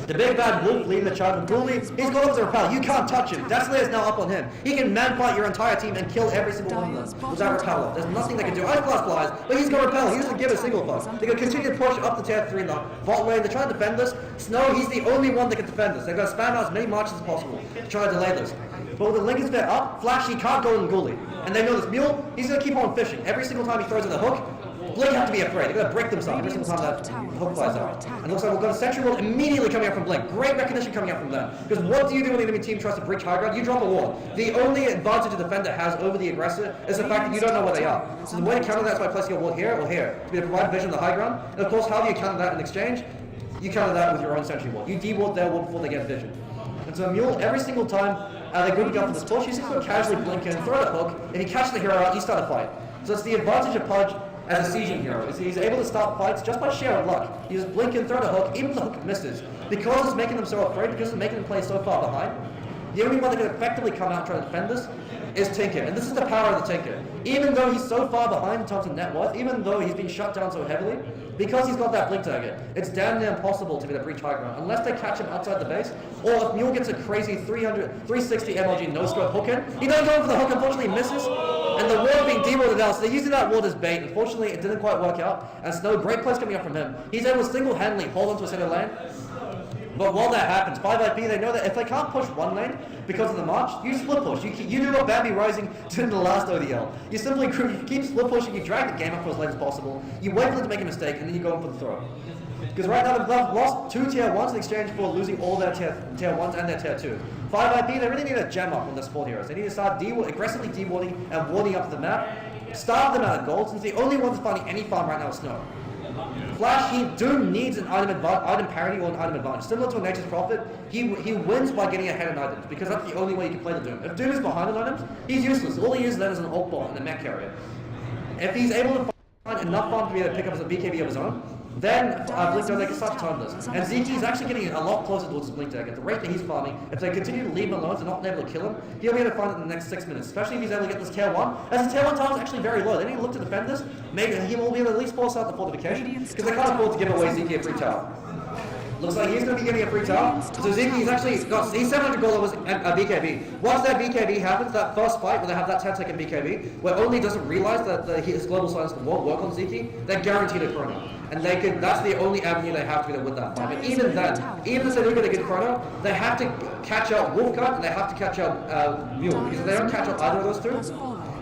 The big bad wolf leading the charge with Ghoulie, he's got up to repel, you can't touch him. Deathslayer's now up on him. He can man-fight your entire team and kill every single one of them without repeller. There's nothing they can do. Ice Blast flies, but he's got repel, he doesn't give a single fuck. They're going to continue to push up the tier 3 in the bot lane, they're trying to defend this. Snow, he's the only one that can defend this. They're going to spam out as many marches as possible to try to delay this. But with the Lincoln Sphere up, Flash, he can't go in Ghoulie. And they know this Mule, he's going to keep on fishing. Every single time he throws in the hook, Blink have to be afraid. They're going to break themselves every single time that hook flies out. And it looks like we've got a Sentry Ward immediately coming out from Blink. Great recognition coming out from them. Because what do you do when the enemy team tries to breach high ground? You drop a ward. The only advantage a defender has over the aggressor is the fact that you don't know where they are. So the way to counter that is by placing a ward here or here to be able to provide vision on the high ground. And of course, how do you counter that in exchange? You counter that with your own Sentry Ward. You de-ward their ward before they get vision. And so Mule, every single time they're grouping up for this push, he's just going to casually blink in, throw the hook. If he catches the hero out, you start a fight. So it's the advantage of Pudge as a sieging hero, is he's able to start fights just by sheer luck. He just blink and throw the hook, even if the hook misses. Because it's making them so afraid, because it's making them play so far behind, the only one that can effectively come out and try to defend this is Tinker. And this is the power of the Tinker. Even though he's so far behind in terms of net worth, even though he's been shut down so heavily, because he's got that blink target, it's damn near impossible to be able to breach high ground, unless they catch him outside the base, or if Mule gets a crazy 360 MLG no-scope hook in. He doesn't go for the hook, unfortunately he misses, and the ward being de-warded out, so they're using that ward as bait. Unfortunately, it didn't quite work out, and Snow, great plays coming up from him. He's able to single-handedly hold onto a center lane, but while that happens, 5 IP, they know that if they can't push one lane because of the march, you split push. You do what Bambi Rising did in the last ODL. You simply keep split pushing, you drag the game up for as late as possible, you wait for them to make a mistake, and then you go in for the throw. Because right now they've lost 2 tier 1s in exchange for losing all their tier 1s and their tier 2. 5 IP, they really need to gem up on their support heroes. They need to start aggressively de-warding and warding up the map, starve them out of gold, since the only one that's finding any farm right now is Snow. Flash, Doom needs an item parity or an item advantage. Similar to a Nature's Prophet, he wins by getting ahead in items, because that's the only way you can play the Doom. If Doom is behind in items, he's useless. All he is then is an ult bot and a mech carrier. If he's able to find enough farm to be able to pick up as a BKB of his own, then Blink Dagger can start to turn this. And ZT is actually getting a lot closer towards his Blink Dagger. At the rate that he's farming, if they continue to leave him alone and not able to kill him, he'll be able to find it in the next 6 minutes, especially if he's able to get this tier 1. As his tier 1 time is actually very low. They need to look to defend this. Maybe he will be able to at least force out the fortification, because they can't afford to give away Zeke a free tower. Looks like he's going to be getting a free tower. So Zeke, he's 700 gold over a BKB. Once that BKB happens, that first fight where they have that 10-second BKB, where Only doesn't realize that his global silence won't work on Zeke, they're guaranteed a chrono. and they could. That's the only avenue they have to get with that fight. And even then, even if they do get a good chrono, they have to catch out Wolfcut and they have to catch out Mule, because if they don't catch out either of those two,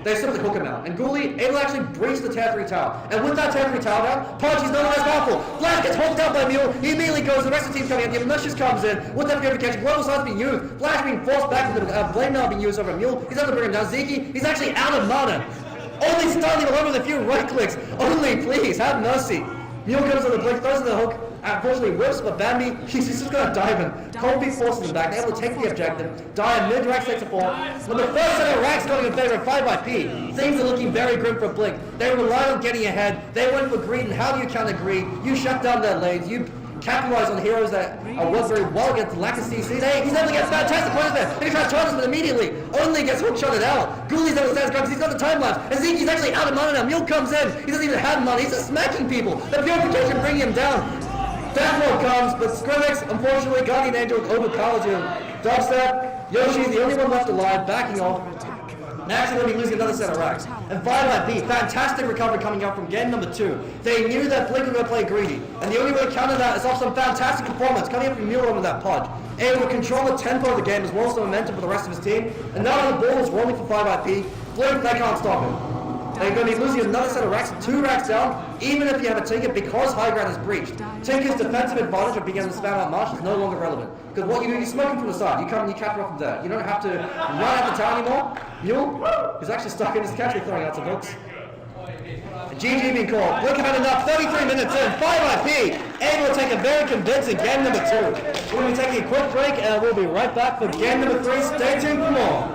they simply hook him out. And Ghoulie able to actually breach the Tier 3 tower. And with that Tier 3 tower down, Pudge is no longer as powerful. Black gets hooked out by Mule, he immediately goes, the rest of the team's coming in, the Omniscience comes in, with that purification, global side's being used, Flash being forced back into the blade now being used over Mule, he's able to bring him down. Zeke, he's actually out of mana. Only stunning along with a few right clicks. Only please, have mercy. Mule comes to the blink, throws in the hook, unfortunately whips, but Bambi, he's just gonna dive in. Cold Beast forces him back, able to take the objective. Dire mid-rack takes a fall. When the first set of racks going in favor of 5IP, things are looking very grim for Blink. They rely on getting ahead, they went for greed, and how do you counter greed? You shut down their lanes, you capitalize on heroes that are worked very well against lack of CC. Hey, he's able to get fantastic points there. He tries to charge but immediately only gets hook-shotted out. Ghoulies able to stand because he's got the time lapse. And Zeke's actually out of mana now. Mule comes in. He doesn't even have mana. He's just smacking people. The purification bringing him down. Deathwall comes, but Skrillex, unfortunately, Guardian Angel overpowers him. Dubstep, Yoshi's the only one left alive, backing off. And actually going to be losing another set of racks. And 5IP, fantastic recovery coming out from game number 2. They knew that Blink were going to play greedy. And the only way to counter that is off some fantastic performance coming up from Mule over that Pudge. Able to control the tempo of the game as well as the momentum for the rest of his team. And now the ball is rolling for 5IP. Blink, they can't stop him. They're going to be losing another set of racks, 2 racks down, even if you have a Tinker, because high ground is breached. Tinker's defensive advantage of being able to spam out Marsh is no longer relevant. Because what you do, you smoke him from the side, you come and you capture off from there. You don't have to run out the town anymore. Mule is actually stuck in his catch, throwing out some hooks. GG being called. Blink have had enough, 33 minutes in, 5IP, able to take a very convincing game number 2. We're going to be taking a quick break and we'll be right back for game number 3. Stay tuned for more.